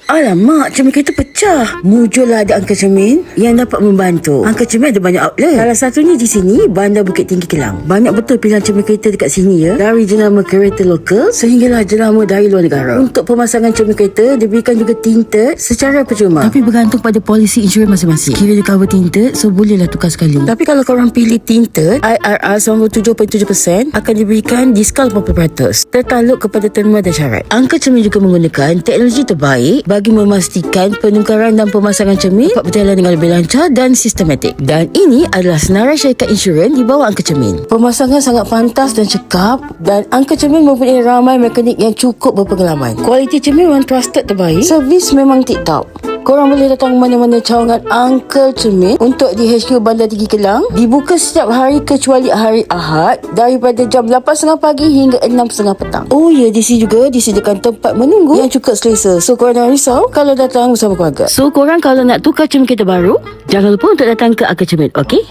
Alamak, cermin kereta pecah. Mujurlah ada Angka Cermin yang dapat membantu. Angka Cermin ada banyak outlet. Salah satunya di sini, Bandar Bukit Tinggi Kelang. Banyak betul pilihan cermin kereta dekat sini ya. Dari jenama kereta lokal sehinggalah jenama dari luar negara. Untuk pemasangan cermin kereta, diberikan juga tinted secara percuma. Tapi bergantung pada polisi insurans masing-masing. Kira dia cover tinted, so bolehlah tukar sekali. Tapi kalau korang pilih tinted, IRR 97.7% akan diberikan diskaun 40%. Tertakluk kepada terma dan syarat. Angka Cermin juga menggunakan teknologi terbaik bagi memastikan penukaran dan pemasangan cermin dapat berjalan dengan lebih lancar dan sistematik. Dan ini adalah senarai syarikat insurans di bawah Angka Cermin. Pemasangan sangat pantas dan cekap dan Angka Cermin mempunyai ramai mekanik yang cukup berpengalaman. Kualiti cermin memang trusted terbaik. Servis memang tip-top. Korang boleh datang mana-mana cawangan Uncle Cermin untuk di HQ Bandar Tinggi Kelang. Dibuka setiap hari kecuali hari Ahad daripada jam 8.30 pagi hingga 6.30 petang. Oh ya, di sini juga disediakan tempat menunggu yang cukup selesa. So korang jangan risau kalau datang bersama keluarga. So korang kalau nak tukar cermin kereta baru, jangan lupa untuk datang ke Uncle Cermin, okey?